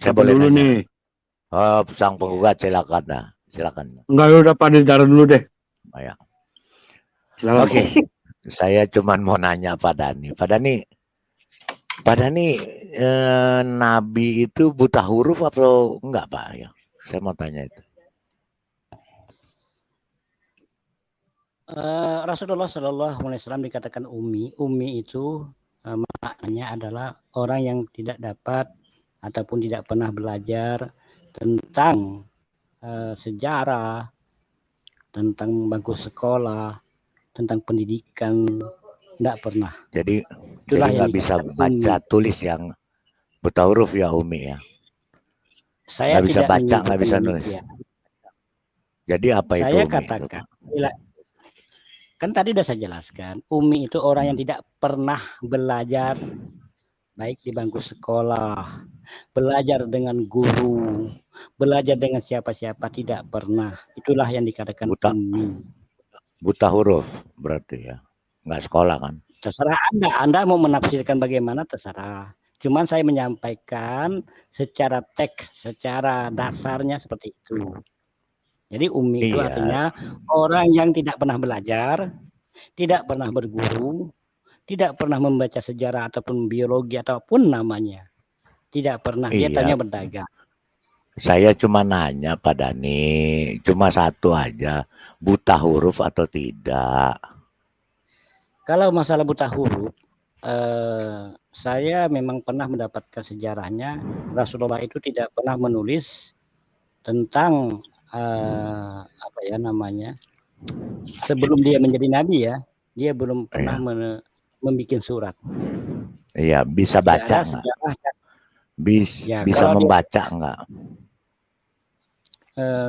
Saya boleh dulu nanya. nih. Oh, sang penggugat silakan dah. Silakan. Enggak, udah pada taruh dulu deh. Oh, ya. Silakan. Oke. Saya cuman mau nanya Pak Dhani. Pak Dhani Nabi itu buta huruf atau enggak Pak? Ya, saya mau tanya itu. Rasulullah Shallallahu Alaihi Wasallam dikatakan ummi. Ummi itu maknanya adalah orang yang tidak dapat ataupun tidak pernah belajar tentang sejarah, tentang bangku sekolah, tentang pendidikan, tidak pernah. Jadi Itulah jadi nggak bisa baca tulis yang buta huruf ya Umi ya. Saya nggak bisa tidak baca, nggak bisa nulis. Ya. Jadi apa itu saya Umi? Katakan, kan tadi sudah saya jelaskan, Umi itu orang yang tidak pernah belajar baik di bangku sekolah, belajar dengan guru, belajar dengan siapa-siapa, tidak pernah. Itulah yang dikatakan ummi. Buta huruf berarti ya, nggak sekolah kan? Terserah Anda mau menafsirkan bagaimana terserah. Cuman saya menyampaikan secara teks, secara dasarnya seperti itu. Jadi ummi itu artinya orang yang tidak pernah belajar, tidak pernah berguru, tidak pernah membaca sejarah ataupun biologi ataupun namanya. Tidak pernah, dia tanya berdagang. Saya cuma nanya Pak Dhani, cuma satu aja, buta huruf atau tidak? Kalau masalah buta huruf, saya memang pernah mendapatkan sejarahnya. Rasulullah itu tidak pernah menulis tentang apa ya namanya, sebelum dia menjadi nabi ya, dia belum pernah membuat surat. Iya, bisa baca nggak? Bisa membaca nggak?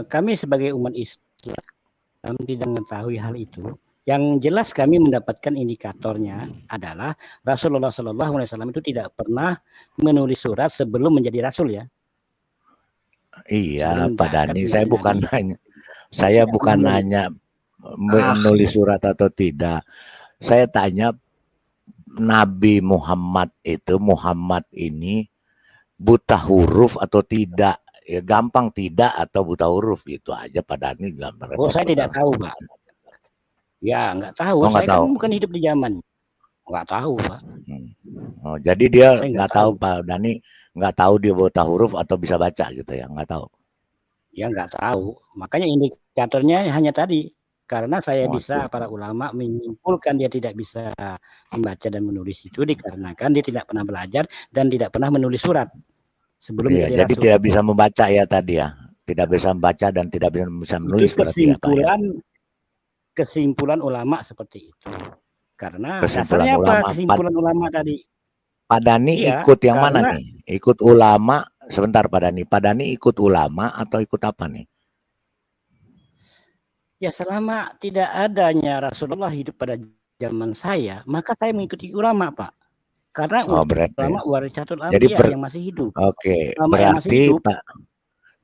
Kami sebagai umat Islam tidak mengetahui hal itu. Yang jelas kami mendapatkan indikatornya adalah Rasulullah Shallallahu Alaihi Wasallam itu tidak pernah menulis surat sebelum menjadi rasul ya. Iya, Pak Dhani, saya bukan nanya menulis surat atau tidak. Saya tanya Nabi Muhammad ini buta huruf atau tidak? Ya gampang tidak atau buta huruf itu aja Pak Dhani. Oh, saya tidak tahu Pak. Ya nggak tahu. Saya kan bukan hidup di zaman. Nggak tahu Pak. Oh, jadi dia nggak tahu Pak Dhani, nggak tahu dia buta huruf atau bisa baca gitu ya, nggak tahu. Ya nggak tahu. Makanya indikatornya hanya tadi. Karena saya bisa para ulama menyimpulkan dia tidak bisa membaca dan menulis itu dikarenakan dia tidak pernah belajar dan tidak pernah menulis surat sebelum jadi rasul. Tidak bisa membaca ya tadi ya, tidak bisa membaca dan tidak bisa menulis. Kesimpulan ulama seperti itu. Karena dasarnya apa kesimpulan ulama tadi? Pak Dhani ikut yang mana nih? Ikut ulama. Sebentar Pak Dhani. Pak Dhani ikut ulama atau ikut apa nih? Ya selama tidak adanya Rasulullah hidup pada zaman saya, maka saya mengikuti ulama Pak. Karena ulama warisatul anbiya yang masih hidup. Oke, berarti Pak,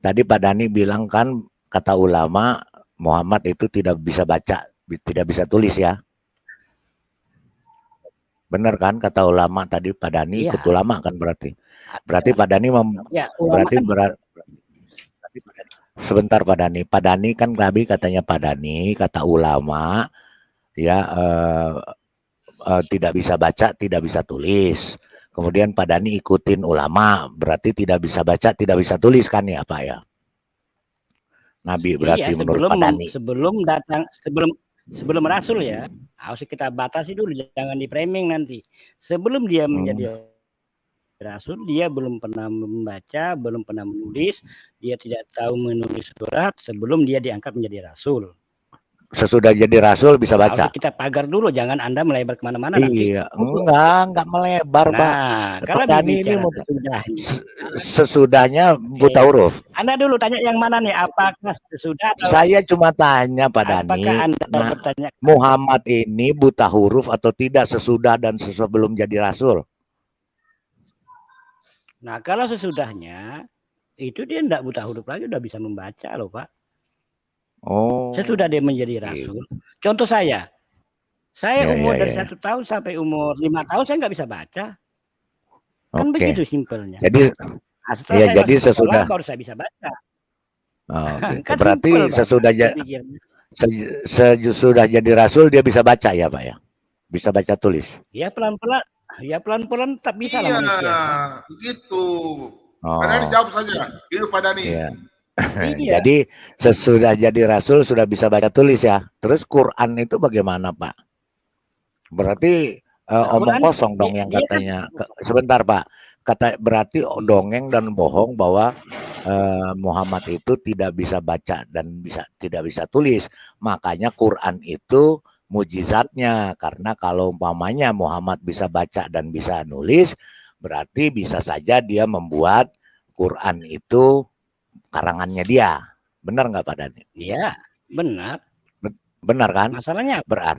tadi Pak Dhani bilang kan kata ulama Muhammad itu tidak bisa baca, tidak bisa tulis ya. Benar kan kata ulama tadi Pak Dhani ikut ulama kan berarti. Berarti Pak Dhani sebentar Pak Dhani. Pak Dhani kan tadi katanya Pak Dhani kata ulama ya tidak bisa baca, tidak bisa tulis. Kemudian Pak Dhani ikutin ulama, berarti tidak bisa baca, tidak bisa tulis kan ya Pak ya? Nabi berarti Iya, menurut Pak Dhani. sebelum rasul ya, harus kita batasi dulu, jangan di framing nanti. Sebelum dia menjadi rasul, dia belum pernah membaca, belum pernah menulis, dia tidak tahu menulis surat sebelum dia diangkat menjadi rasul. Sesudah jadi rasul bisa baca. Harus kita pagar dulu, jangan Anda melebar kemana-mana nanti. Iya, enggak melebar Pak. Nah, kalau Pak Dhani ini sesudahnya, sesudahnya buta huruf. Anda dulu tanya yang mana nih? Apakah sesudah? Atau Saya cuma tanya Pak Dhani, apakah Anda bertanya Muhammad ini buta huruf atau tidak sesudah dan sebelum jadi rasul? Nah, kalau sesudahnya itu dia enggak buta huruf lagi, udah bisa membaca loh Pak. Oh. Sesudah dia menjadi rasul. Contoh saya umur dari 1 tahun sampai umur 5 tahun saya nggak bisa baca. Kan begitu simpelnya. Jadi jadi sesudah baru saya bisa baca. Kan berarti sesudah sesudah jadi rasul dia bisa baca ya Pak ya? Bisa baca tulis. Ya pelan-pelan. Ya pelan-pelan tak bisa lah manusia. Iya, begitu. Karena dijawab saja. Itu Pak Dhani. Iya. Jadi sesudah jadi rasul sudah bisa baca tulis ya. Terus Quran itu bagaimana Pak? Berarti omong kosong dong yang katanya. Sebentar Pak. Berarti dongeng dan bohong bahwa Muhammad itu tidak bisa baca dan tidak bisa tulis. Makanya Quran itu mujizatnya, karena kalau umpamanya Muhammad bisa baca dan bisa nulis, berarti bisa saja dia membuat Quran itu karangannya dia. Benar nggak Pak Dhani? Iya, benar. Benar kan? Masalahnya apa?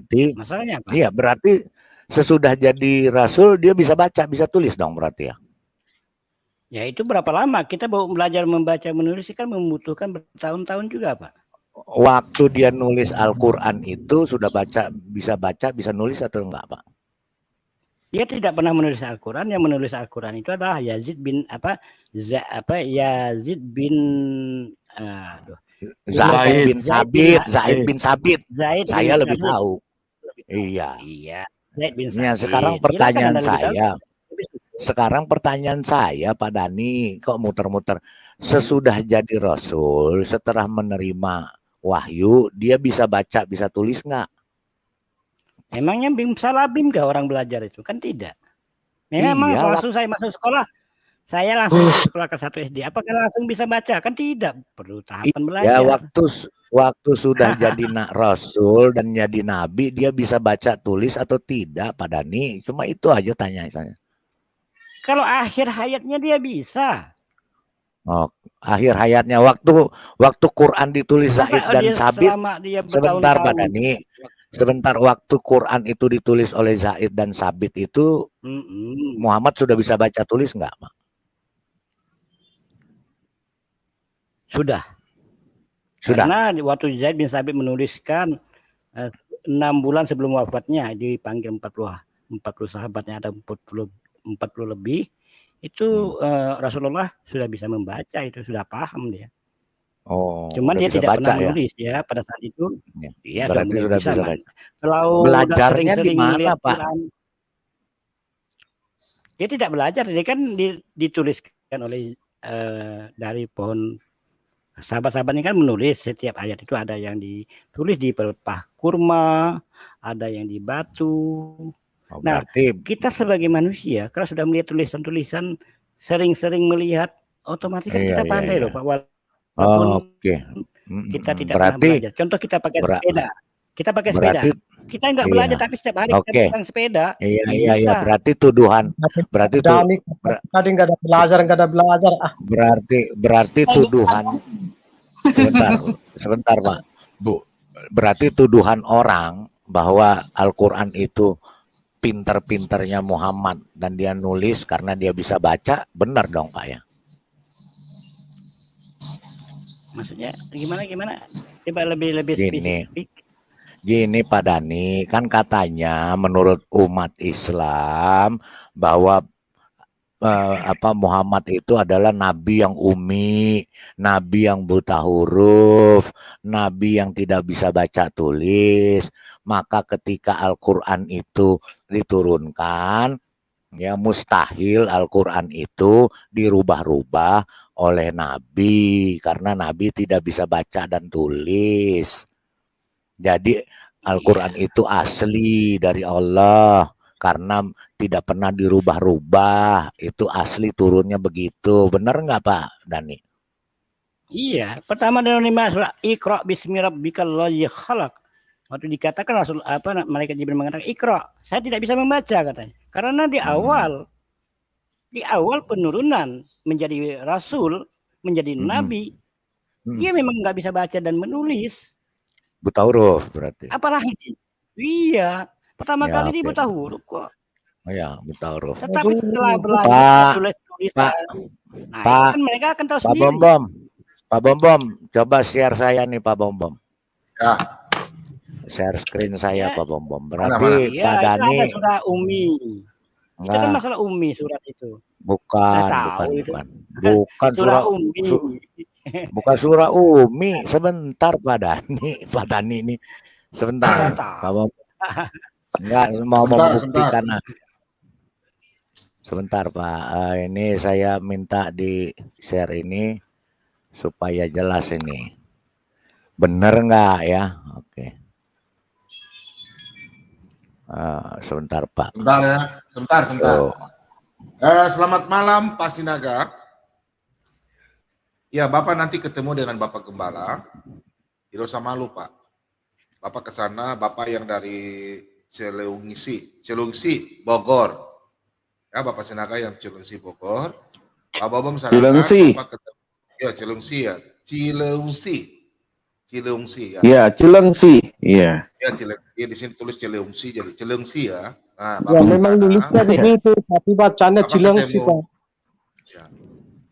Iya, berarti sesudah jadi rasul dia bisa baca, bisa tulis dong berarti ya. Ya itu berapa lama? Kita belajar membaca menulis kan membutuhkan bertahun-tahun juga Pak. Waktu dia nulis Al-Quran itu sudah bisa nulis atau enggak Pak? Dia tidak pernah menulis Al-Quran. Yang menulis Al-Quran itu adalah Yazid bin Zaid bin Sabit. Saya lebih tahu. Iya. Zaid bin Sabit. Ya, sekarang pertanyaan saya Pak Dhani, kok muter-muter. Sesudah jadi rasul, setelah menerima wahyu, dia bisa baca, bisa tulis nggak? Emangnya salah bim gak orang belajar itu? Kan tidak. Memang langsung saya masuk sekolah. Saya langsung masuk sekolah ke 1 SD. Apakah langsung bisa baca? Kan tidak. Perlu tahapan belajar. Ya waktu sudah jadi rasul dan jadi nabi, dia bisa baca tulis atau tidak Pak Dhani? Cuma itu aja tanya saya. Kalau akhir hayatnya dia bisa. Oh, akhir hayatnya waktu Quran ditulis Zaid dan Sabit. Sebentar Pak Dhani. Sebentar, waktu Quran itu ditulis oleh Zaid dan Sabit itu Muhammad sudah bisa baca tulis nggak Pak? Sudah. Karena waktu Zaid bin Sabit menuliskan 6 bulan sebelum wafatnya, dipanggil 40 sahabatnya, ada 40 lebih, itu Rasulullah sudah bisa membaca, itu sudah paham dia. Cuman dia tidak pernah menulis ya pada saat itu. Iya, berarti sudah bisa baca. Kalau belajarnya di mana Pak? Dia tidak belajar, dia kan dituliskan oleh dari pohon. Sahabat-sahabatnya kan menulis setiap ayat itu, ada yang ditulis di pelepah kurma, ada yang di batu. Nah, kita sebagai manusia kalau sudah melihat tulisan-tulisan, sering-sering melihat, otomatis kan kita pandai loh Pak. Kita tidak pernah belajar. Contoh kita pakai sepeda. Kita pakai sepeda. Kita nggak belajar tapi setiap hari kita pegang sepeda. Iya. Berarti tuduhan. Berarti tadi nggak ada belajar. Berarti tuduhan. Sebentar Pak. Bu. Berarti tuduhan orang bahwa Al-Quran itu pinter-pinternya Muhammad dan dia nulis karena dia bisa baca, benar dong Pak ya? Maksudnya gimana? Coba lebih spesifik. Gini Pak Dhani, kan katanya menurut umat Islam bahwa Muhammad itu adalah nabi yang umi, nabi yang buta huruf, nabi yang tidak bisa baca tulis. Maka ketika Al-Quran itu diturunkan, Ya mustahil Al-Quran itu dirubah-rubah oleh Nabi karena Nabi tidak bisa baca dan tulis. Jadi Al-Quran itu asli dari Allah karena tidak pernah dirubah-rubah. Itu asli turunnya begitu. Benar nggak Pak Dani? Iya, pertama dari surah Iqra bismi rabbikal ladzi khalaq. Waktu dikatakan Rasul malaikat Jibril mengatakan Iqra, saya tidak bisa membaca katanya. Karena di awal penurunan menjadi rasul, menjadi nabi, dia memang nggak bisa baca dan menulis. Buta huruf berarti. Apalagi iya, pertama kali dia buta huruf kok. Oh ya, buta huruf. Tetapi setelah belajar tulis-tulisan, Pak, kan mereka akan tahu Pak sendiri. Pak Bom, coba share saya nih Pak Bom. Ya. Share screen saya Pak Bom. Berarti Pak Dani. Itu ada surah Umi. Itu kan masalah Umi surat itu. Bukan surah Umi. Bukan surah Umi. Sebentar Pak Dani ini. Sebentar. Pak Bom. Enggak mau membuktikan. Sebentar Pak. Ini saya minta di share ini supaya jelas ini. Bener nggak ya? Oke. Sebentar Pak. Sebentar ya, sebentar. Oh. Selamat malam Pak Sinaga. Ya, Bapak nanti ketemu dengan Bapak Gembala. Tidak usah malu Pak. Bapak ke sana, Bapak yang dari Cilengsi, Bogor. Ya, Bapak Sinaga yang Cilengsi, Bogor. Pak Bobom sana. Cilengsi. Ya, Cilengsi ya. Cilengsi ya. Iya, Cilengsi. Iya. Ya, Cilengsi. Di sini tulis Cilengsi, jadi Cilengsi ya. Nah, Ya memang nulisnya begitu, tapi bacanya Cilengsi Pak. Ya.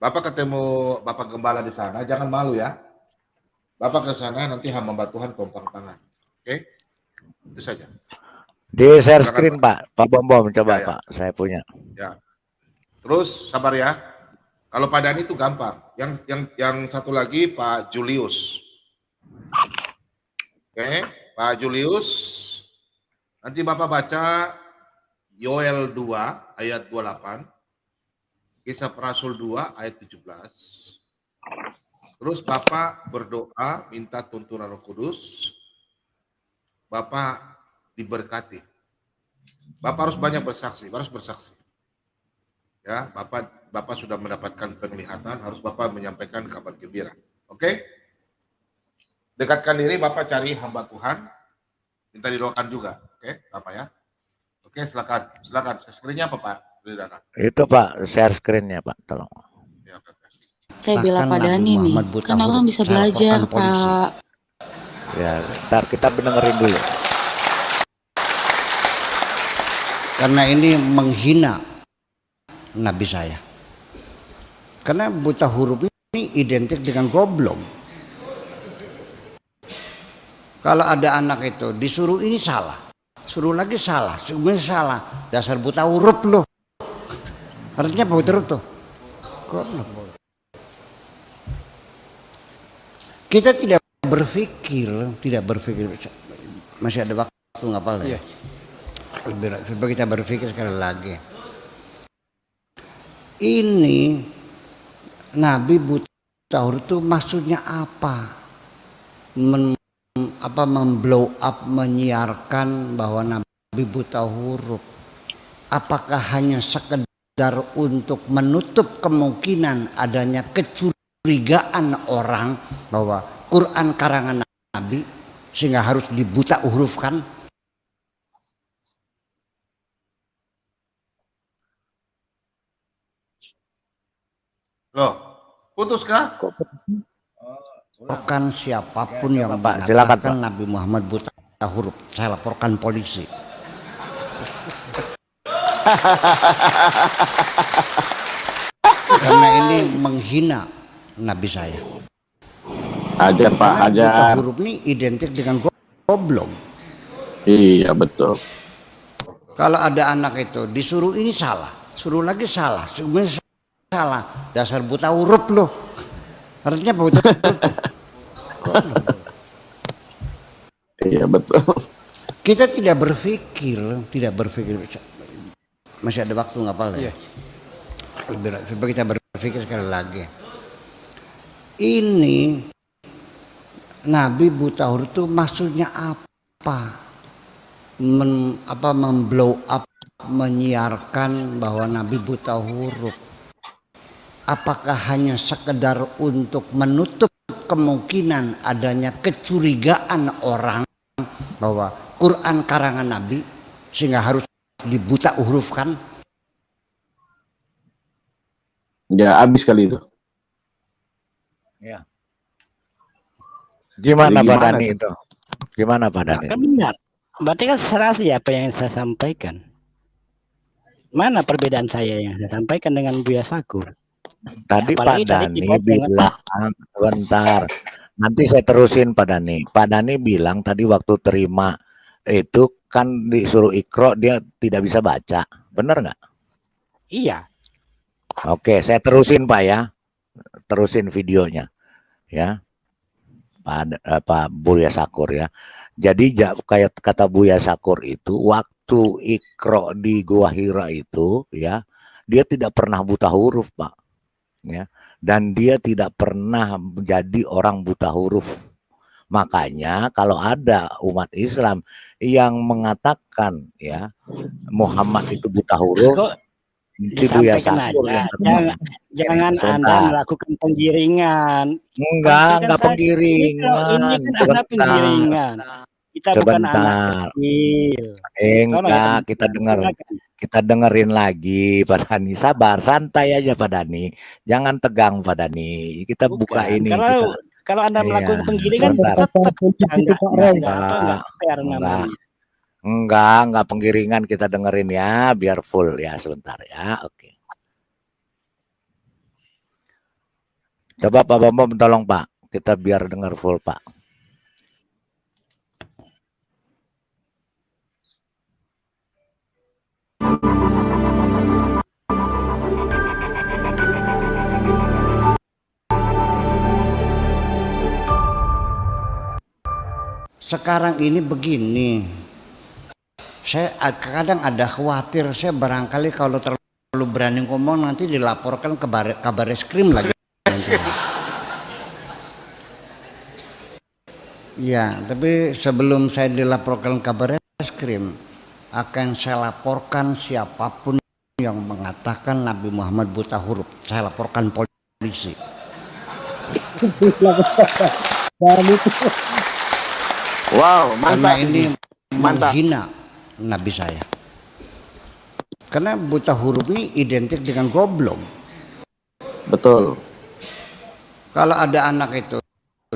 Bapak ketemu Bapak Gembala di sana, jangan malu ya. Bapak ke sana nanti hamba Tuhan tumpang tangan. Oke? Itu saja. Di share screen Pak. Pak Bom coba ya. Pak, saya punya. Ya. Terus sabar ya. Kalau Pak Dani itu gampang. Yang satu lagi Pak Julius. Oke, Pak Julius. Nanti Bapak baca Yoel 2 ayat 28. Kisah Rasul 2 ayat 17. Terus Bapak berdoa minta tuntunan Roh Kudus. Bapak diberkati. Bapak harus banyak bersaksi, harus bersaksi. Ya, Bapak sudah mendapatkan penglihatan, harus Bapak menyampaikan kabar gembira. Oke? Dekatkan diri, Bapak cari hamba Tuhan, minta didoakan juga. Oke, sama ya. Oke, silakan. Screen-nya apa Pak? Itu Pak, share screen-nya Pak, tolong. Ya, saya bela Pak Dani nih, kan orang bisa belajar Pak. Ya, ntar kita dengerin dulu. Karena ini menghina Nabi saya. Karena buta huruf ini identik dengan goblok. Kalau ada anak itu disuruh ini salah, suruh lagi salah, semuanya salah. Dasar buta huruf loh. Artinya buta huruf tuh. Kita tidak berpikir. Masih ada waktu nggak apa-apa ya? Coba kita berpikir sekali lagi. Ini Nabi buta huruf itu maksudnya apa? Memblow up, menyiarkan bahwa Nabi buta huruf. Apakah hanya sekedar untuk menutup kemungkinan adanya kecurigaan orang bahwa Quran karangan Nabi sehingga harus dibuta hurufkan? Loh, putuskah? Bukan siapapun yang Pak, silakan Pak. Nabi Muhammad buta huruf, saya laporkan polisi. Karena ini menghina Nabi saya. Ajar Pak, ajar. Buta huruf ini identik dengan goblok. Iya betul. Kalau ada anak itu disuruh ini salah, suruh lagi salah, semuanya salah. Dasar buta huruf loh. Artinya buta huruf. Iya betul. Kita tidak berpikir. masih ada waktu nggak apa-apa ya? Coba kita berpikir sekali lagi. Ini Nabi buta huruf itu maksudnya apa? Memblow up, menyiarkan bahwa Nabi buta huruf. Apakah hanya sekedar untuk menutup kemungkinan adanya kecurigaan orang bahwa Quran karangan Nabi sehingga harus dibuta hurufkan? Ya habis kali itu. Ya. Gimana Jadi Pak gimana Dani itu? Gimana Pak Dani? Kan benar. Berarti kan serasi apa yang saya sampaikan. Mana perbedaan saya yang saya sampaikan dengan Buya Sakur? Tadi Pak Apalagi tadi Dani dipotong, bilang, sebentar, nanti saya terusin Pak Dani. Pak Dani bilang tadi waktu terima itu kan disuruh ikro dia tidak bisa baca, benar nggak? Iya. Oke, saya terusin Pak ya, terusin videonya, ya, Pak Buya Sakur ya. Jadi kayak kata Buya Sakur itu waktu ikro di Gua Hira itu ya, dia tidak pernah buta huruf Pak. Ya, dan dia tidak pernah menjadi orang buta huruf. Makanya kalau ada umat Islam yang mengatakan ya Muhammad itu buta huruf, Kok si Buya disampaikan Sakur aja. yang Jangan Anda sebentar. melakukan penggiringan. Enggak Ini kan penggiringan. Ini kan Anda penggiringan. Kita bukan anak Sebentar. kecil. Enggak, kita dengerin lagi Pak Dani. Sabar, santai aja Pak Dani. Jangan tegang Pak Dani. Kita buka ini. Kalau Anda melakukan Iya, penggiringan sebentar. tetap Enggak, fair namanya. enggak penggiringan, kita dengerin ya biar full ya sebentar ya. Oke. Coba Pak Bambang tolong Pak, kita biar dengar full Pak. Sekarang ini begini, saya kadang ada khawatir, saya barangkali kalau terlalu berani ngomong nanti dilaporkan ke kabar reskrim lagi. Ya, tapi sebelum saya dilaporkan kabar reskrim, akan saya laporkan siapapun yang mengatakan Nabi Muhammad buta huruf. Saya laporkan polisi. Wow, Karena mantap. ini Mantap. menghina Nabi saya. Karena buta huruf ini identik dengan goblok. Betul. Kalau ada anak itu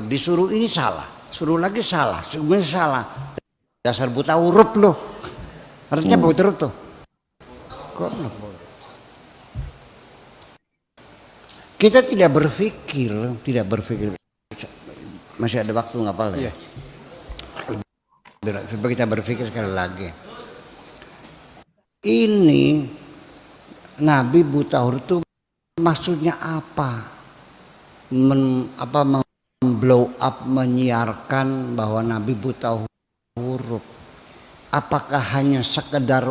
disuruh ini salah, suruh lagi salah, semuanya salah. Dasar buta huruf loh. Artinya buta huruf tuh. Kita tidak berpikir. Masih ada waktu nggak apa-apa ya? Coba kita berpikir sekali lagi. Ini Nabi buta huruf itu maksudnya apa? Memblow up, menyiarkan bahwa Nabi buta huruf. Apakah hanya sekedar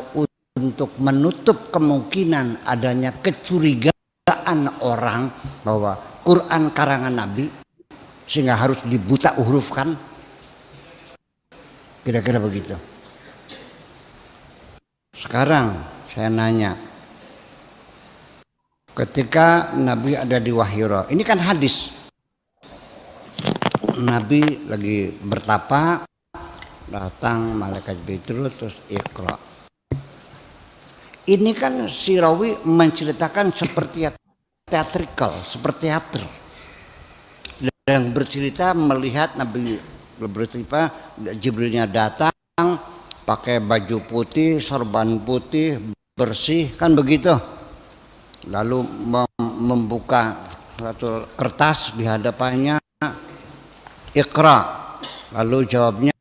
untuk menutup kemungkinan adanya kecurigaan orang bahwa Quran karangan Nabi sehingga harus dibuta hurufkan? Kira-kira begitu. Sekarang saya nanya, ketika Nabi ada di Wahira, ini kan hadis. Nabi lagi bertapa, datang malaikat Jibril terus Iqra. Ini kan si rawi menceritakan seperti teatrikal, seperti teater. Yang bercerita melihat Nabi bercerita Jibrilnya datang pakai baju putih, sorban putih, bersih, kan begitu. Lalu membuka satu kertas di hadapannya, Iqra. Lalu jawabnya,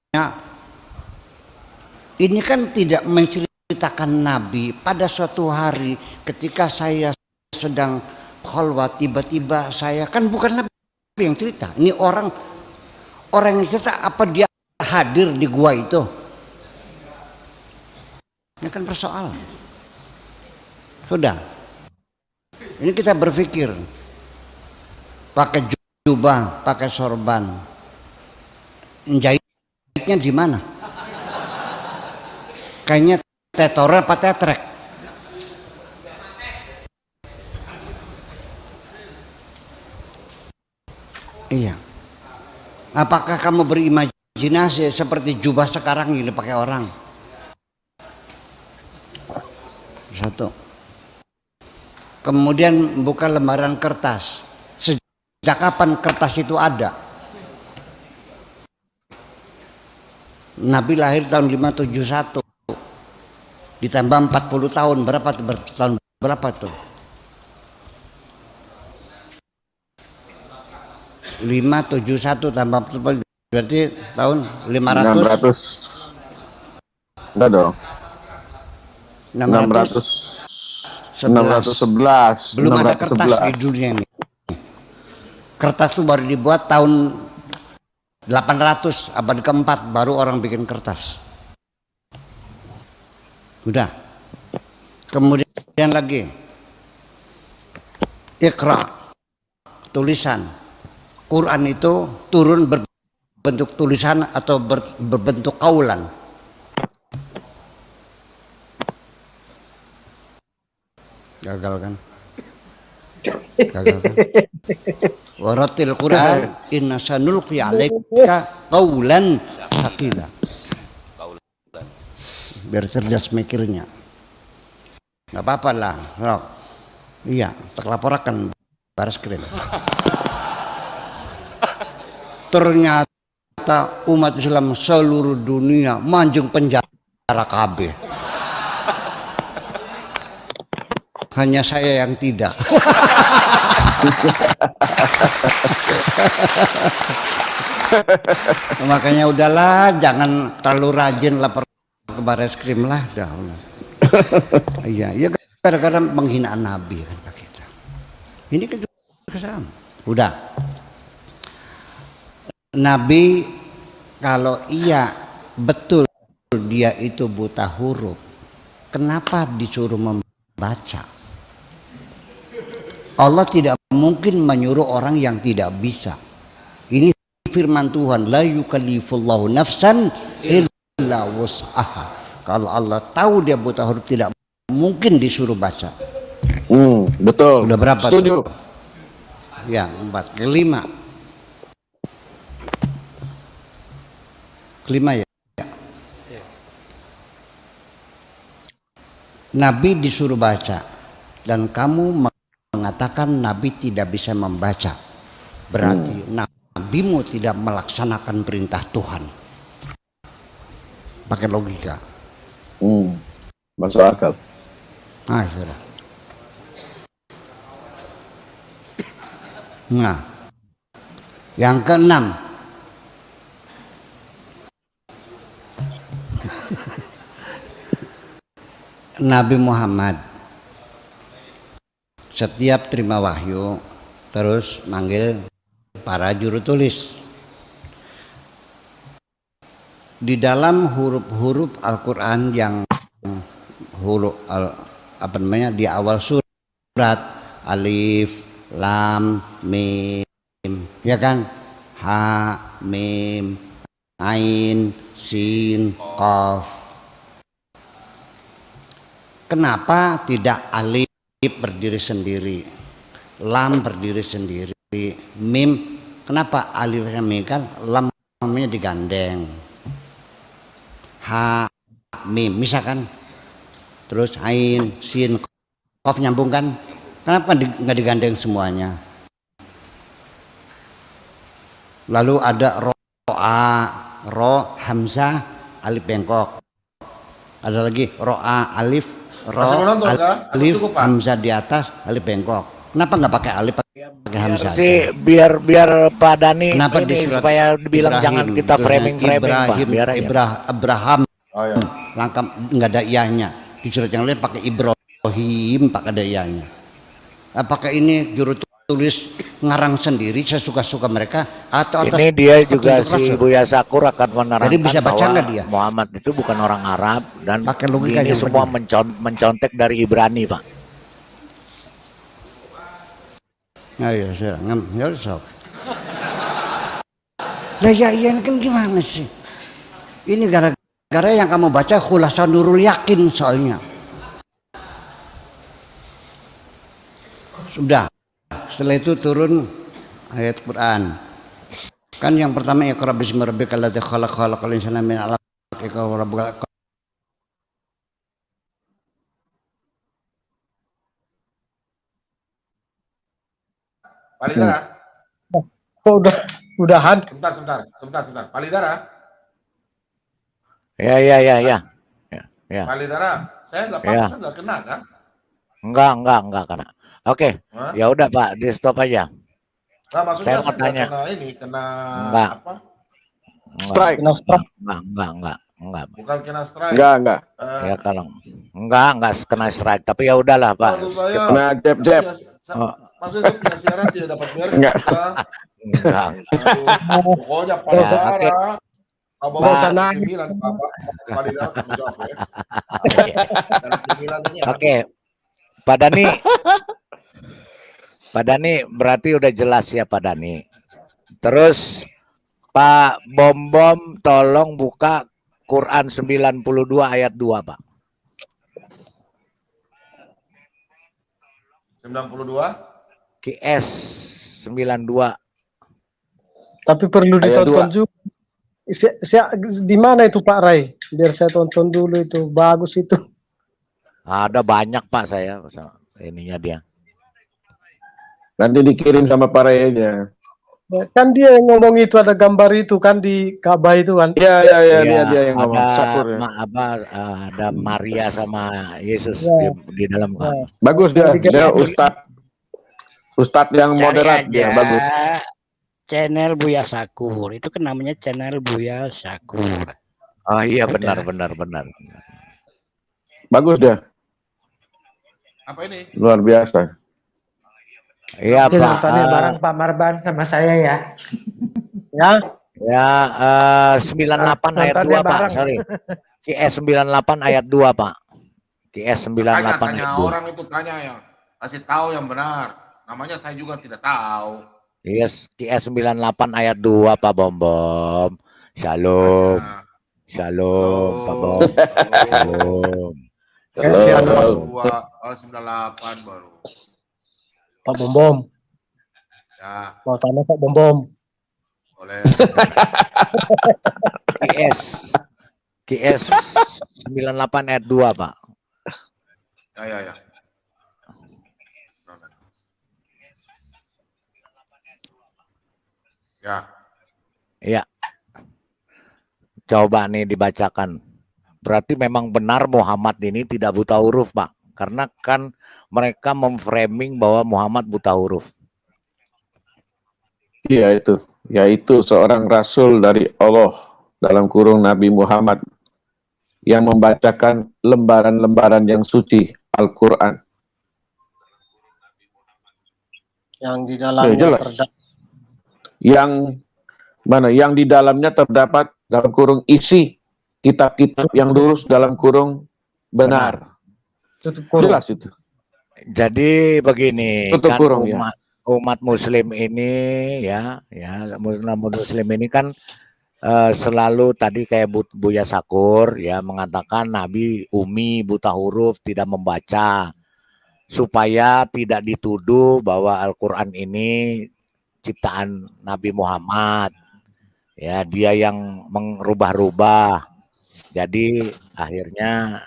ini kan tidak menceritakan Nabi pada suatu hari ketika saya sedang khalwat, tiba-tiba saya, kan bukan Nabi yang cerita. Ini orang yang cerita, apa dia hadir di gua itu? Ini kan persoalan. Sudah. Ini kita berpikir pakai jubah, pakai sorban, jahitnya di mana? Kayaknya tetora apa tetrek? Iya. Apakah kamu berimajinasi seperti jubah sekarang ini pakai orang? Satu. Kemudian buka lembaran kertas. Sejak kapan kertas itu ada? Nabi lahir tahun 571. Ditambah 40 tahun, berapa tuh? Tahun berapa tuh? 571 tambah 40 berarti tahun 500. 600. Enggak dong. 611. Belum ada kertas di dunia ini. Kertas itu baru dibuat tahun 800 abad keempat baru orang bikin kertas. Udah. Kemudian lagi Iqra, tulisan. Quran itu turun berbentuk tulisan atau berbentuk kaulan. Gagal kan? Gagal kan? Waratil Quran inna sanulqi 'alaika qaulan tsaqila. Biar cerdas mikirnya. Enggak apa-apa lah, Rok. Iya, terlaporkan baris krim. Ternyata umat Islam seluruh dunia manjung penjara KB. Hanya saya yang tidak. Makanya udahlah, jangan terlalu rajin lapor ke baris krim lah, dah. Iya, ya gara-gara penghinaan Nabi kan Pak kita. Ini kan juga sama. Udah. Nabi kalau iya betul dia itu buta huruf, kenapa disuruh membaca? Allah tidak mungkin menyuruh orang yang tidak bisa. Ini firman Tuhan, la yukallifullahu nafsan illa wus'aha. Kalau Allah tahu dia buta huruf tidak mungkin disuruh baca. Betul. Udah berapa? Setuju. Ya, 4. Kelima ya. Nabi disuruh baca dan kamu mengatakan Nabi tidak bisa membaca. Berarti nabimu tidak melaksanakan perintah Tuhan. Pakai logika. Masuk akal. Nah, sudah. Nah, yang keenam, Nabi Muhammad setiap terima wahyu terus manggil para juru tulis. Di dalam huruf-huruf Al-Quran yang huruf di awal surat, alif, lam, mim, ya kan? Ha, mim, ain, sin, qaf. Kenapa tidak alif berdiri sendiri, lam berdiri sendiri, mim? Kenapa alifnya mim kan, lamnya digandeng, ha, mim, misalkan, terus ain, sin, qaf nyambung kan? Kenapa nggak digandeng semuanya? Lalu ada ro'a, ro, hamzah, alif bengkok. Ada lagi ro'a, alif, ro, alif, hamzah di atas, alif bengkok. Kenapa nggak pakai alif, pakai hamzah? Biar Pak Dani kenapa ini, di surat supaya dibilang Ibrahim, jangan kita framing Pak. Biar Abraham, langkah nggak ada iyahnya. Di surat yang lain pakai Ibrahim, pakai ada iyahnya. Apakah ini juru tulis ngarang sendiri sesuka-suka mereka atau atas ini dia juga si Buya Sakur akan menerangkan jadi bisa baca bahwa nggak dia? Muhammad itu bukan orang Arab dan pakai logika ini yang semua benar. mencontek dari Ibrani, Pak. Ayo, sok. Lah ya iya kan gimana sih? Ini gara-gara yang kamu baca Khulasan Nurul Yakin soalnya. Sudah. Setelah itu turun ayat Quran. Kan yang pertama Iqra bismi rabbikal ladzi khalaq khalaqal insana min 'alaq iqra wa rabbuka. Palidara. Kok udahan? Sebentar. Palidara. Ya. Ya. Palidara, saya nggak Ya. paksa nggak kena kan? Enggak kena. Oke, Hah? ya udah Pak, di stop aja. Nah, maksudnya Saya mau saya nggak tanya. kena Enggak. apa? Strike. Kena strike. Enggak. Bukan kena strike. Enggak. Ya kalau enggak kena strike, tapi ya udahlah Pak. Maksud saya, Kena jeb. Oh. maksudnya saya punya siaran tidak dapat beres. Enggak. Enggak. Aduh, pokoknya Palidara. Kalau Nggak usah bawa nanya. 9, Bapak. Palidara tanggung jawab ya. Dari 9 ini Oke. Pak Dani berarti udah jelas ya Pak Dani. Terus Pak Bom tolong buka Quran 92 ayat 2 Pak. 92. QS 92. Tapi perlu Ayat ditonton 2. juga. Di mana itu Pak Rai? Biar saya tonton dulu itu. Bagus itu. Ada banyak Pak saya ininya dia. Nanti dikirim sama Pak Ray aja. Kan dia yang ngomong itu, ada gambar itu kan di Ka'bah itu kan. Iya, Ya, dia yang ngomong. ada Sakur ya. ada Maria sama Yesus Ya. di dalam Ka'bah. Bagus dia Ustadz yang Cari moderat aja dia, bagus. channel Buya Sakur. Itu kan namanya channel Buya Sakur. Oh iya Udah. benar. Bagus dia, Apa ini? luar biasa. Iya Nanti Pak. nontonnya bareng Pak Marban sama saya ya. Ya. Ya 98 ayat 2 Nontonnya Pak, bareng. sorry. QS 98 ayat 2 Pak. QS 98 Tanya ayat 2. orang itu tanya ya. Kasih tahu yang benar. Namanya saya juga tidak tahu. Yes, QS 98 ayat 2 Pak Bom. Shalom. Tanya. Shalom Pak Bom. Shalom. Shalom. 98 baru. Pak Bom. Ya, Mau tanya Pak Bom. boleh. QS 98 ayat 2 Pak. Ya. Ya. Iya. Coba nih dibacakan. Berarti memang benar Muhammad ini tidak buta huruf, Pak. Karena kan mereka memframing bahwa Muhammad buta huruf. Iya itu, yaitu seorang rasul dari Allah dalam kurung Nabi Muhammad yang membacakan lembaran-lembaran yang suci Al-Quran. Yang di dalamnya jelas. Yang mana? Yang di dalamnya terdapat dalam kurung isi kitab-kitab yang lurus dalam kurung benar. tutup kurung. Jelas itu. Jadi begini, Tutup kan kurung, ya. umat Muslim ini umat Muslim ini kan selalu tadi kayak Buya Sakur ya mengatakan Nabi Umi buta huruf tidak membaca supaya tidak dituduh bahwa Al-Quran ini ciptaan Nabi Muhammad ya, dia yang merubah-rubah, jadi akhirnya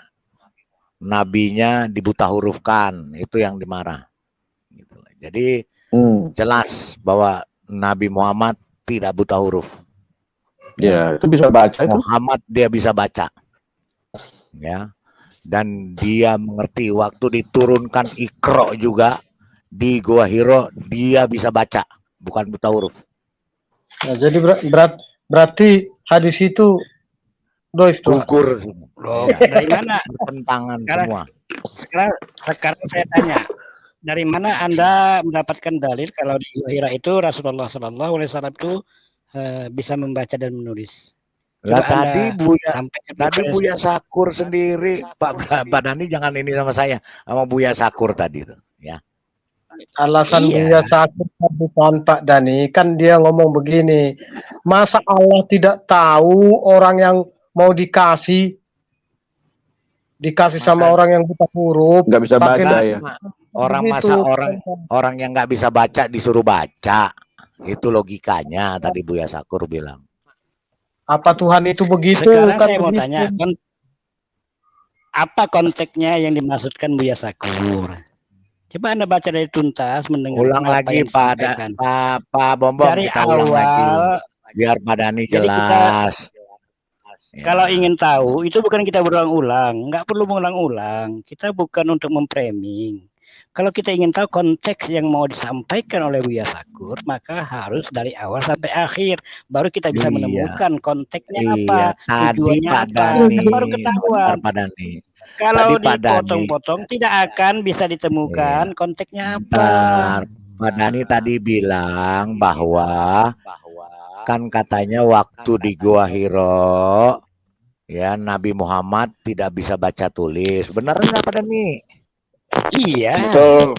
nabinya dibuta hurufkan, itu yang dimarah gitu. Jadi jelas bahwa Nabi Muhammad tidak buta huruf. Ya, itu bisa baca itu. Muhammad dia bisa baca. Ya. Dan dia mengerti waktu diturunkan Iqra juga di Gua Hiro dia bisa baca, bukan buta huruf. Nah, jadi berarti hadis itu doif tuh. Gugur. Loh, Ya. dari mana? Bertentangan Sekarang- semua. Sekarang saya tanya, dari mana Anda mendapatkan dalil kalau di Gua Hira itu Rasulullah Shallallahu Alaihi Wasallam itu bisa membaca dan menulis? Lah Coba tadi Anda sampai Buya Sakur sendiri, Pak Dani jangan ini sama saya, sama Buya Sakur tadi tuh, ya. alasan Iya. Buya Sakur bukan Pak Dani, kan dia ngomong begini, masa Allah tidak tahu orang yang mau dikasih sama Masa orang yang buta huruf, Nggak bisa pakai baca enggak, ya. orang begitu. masa orang yang nggak bisa baca disuruh baca. Itu logikanya tadi Buya Sakur bilang. Apa Tuhan itu begitu? Sekarang Kan saya mau begitu. tanya, apa konteksnya yang dimaksudkan Buya Sakur? Coba Anda baca dari tuntas, mendengar Ulang apa lagi yang disampaikan. Pak Bombom, Dari kita ulang lagi awal, biar Pak Dani jadi kita jelas. Ya. kalau ingin tahu, itu bukan kita berulang-ulang, nggak perlu mengulang-ulang. Kita bukan untuk memframing. Kalau kita ingin tahu konteks yang mau disampaikan oleh Buya Sakur, maka harus dari awal sampai akhir. Baru kita bisa Iya. menemukan konteksnya Iya, apa, tadi tujuannya Pak apa. Dani, Kan baru ketahuan. bentar, Pak Dani. Kalau Tadi Pak Dani, dipotong-potong tidak akan bisa ditemukan konteksnya apa. bentar. Pak Dani tadi bilang bahwa kan katanya waktu di Gua Hiro, ya Nabi Muhammad tidak bisa baca tulis. Benar nggak Pak Dani? Iya. Betul.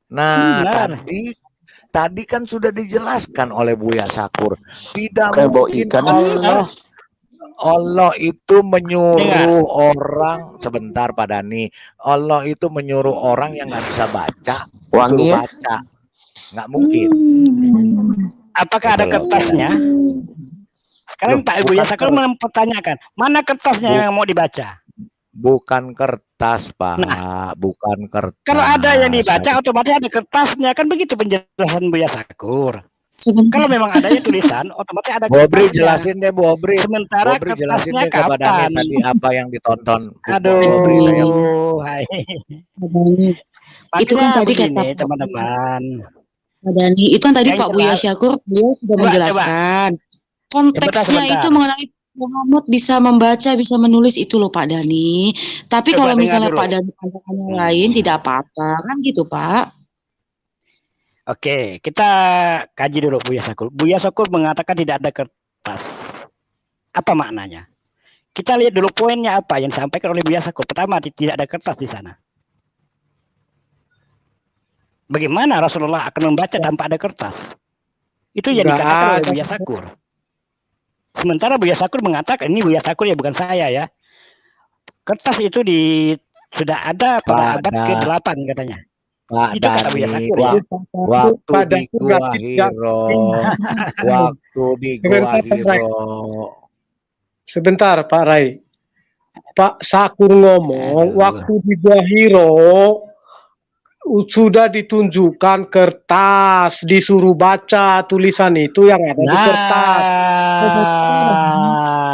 Nah, Benar. tadi kan sudah dijelaskan oleh Buya Sakur. Tidak Kayak bawa mungkin ikan. Allah itu menyuruh orang, sebentar Pak Dani, Allah itu menyuruh orang yang nggak bisa baca, Wangi disuruh ya? baca. Nggak mungkin. Apakah ada Gitu loh. kertasnya? Sekarang Loh, Pak bukan Buya Sakur mempertanyakan, mana kertasnya yang mau dibaca? Bukan kertas, Pak. Bukan kertas. Kalau ada yang dibaca, otomatis ada kertasnya. Kan begitu penjelasan Buya Sakur. Sebentar. Kalau memang adanya tulisan, otomatis ada Bu Obri kertasnya. jelasin deh Bu Obri. Sementara Bu Obri jelasin kertasnya deh ke Pak Dani kapan? tadi apa yang ditonton. Bu Aduh, Obri, saya hai. Itu kan Makanya tadi begini, kata teman-teman. Pak Dani, itu kan tadi Yang Pak Buya jelas- Syakur beliau sudah Coba, menjelaskan. Konteksnya Sebentar. itu mengenai Muhammad bisa membaca, bisa menulis itu loh Pak Dani. Tapi Coba kalau dengar misalnya dulu. Pak Dani pandangannya lain tidak apa-apa, kan gitu Pak. Oke, kita kaji dulu Buya Sakur. Buya Sakur mengatakan tidak ada kertas. Apa maknanya? Kita lihat dulu poinnya apa yang disampaikan oleh Buya Sakur. Pertama, tidak ada kertas di sana. Bagaimana Rasulullah akan membaca tanpa ada kertas? Itu yang Nggak dikatakan oleh ada. Buya Sakur. Sementara Buya Sakur mengatakan, ini Buya Sakur ya bukan saya ya. Kertas itu sudah ada pada abad ke-8 katanya. Pak Itu kata Buya Dani, Sakur ya. waktu Pada di Gua Hiro, waktu di Gua Hiro. Sebentar Pak Rai. Pak Sakur ngomong, Aduh. waktu di Gua Hiro sudah ditunjukkan kertas, disuruh baca tulisan itu yang ada di kertas.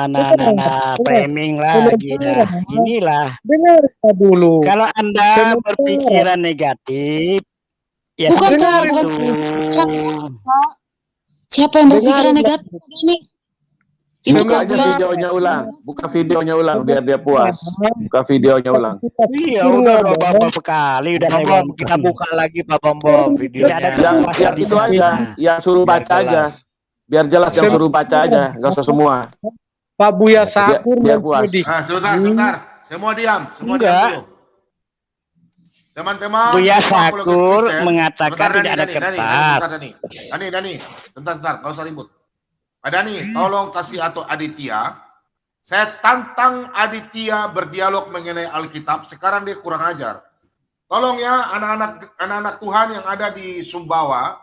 Nah, framing lagi dah. Inilah. Dengar kita dulu. Kalau Anda Sementara- berpikiran negatif, ya Bukan, seperti Pak, itu. Siapa yang berpikiran Dengar, negatif ini? Itu Buka Pak aja Buya videonya ulang. Buka videonya ulang biar dia puas. Buka videonya ulang. Iya, udah berapa kali udah saya Bom, bilang. kita buka lagi Pak Bom videonya. Tidak ada Yang Mas yang Ardi itu Sani. aja, yang suruh Biar baca aja. jelas. Biar jelas yang suruh baca aja, nggak usah semua. Pak Buya Sakur biar puas. di Nah, sebentar. Semua diam Enggak. dulu. Teman-teman, Buya semua apologet Sakur Kristen. mengatakan Sebentar, tidak ada kertas. Dani, sebentar, nggak usah ribut. Pak Dani, tolong kasih atau Aditya. Saya tantang Aditya berdialog mengenai Alkitab. Sekarang dia kurang ajar. Tolong ya anak-anak Tuhan yang ada di Sumbawa,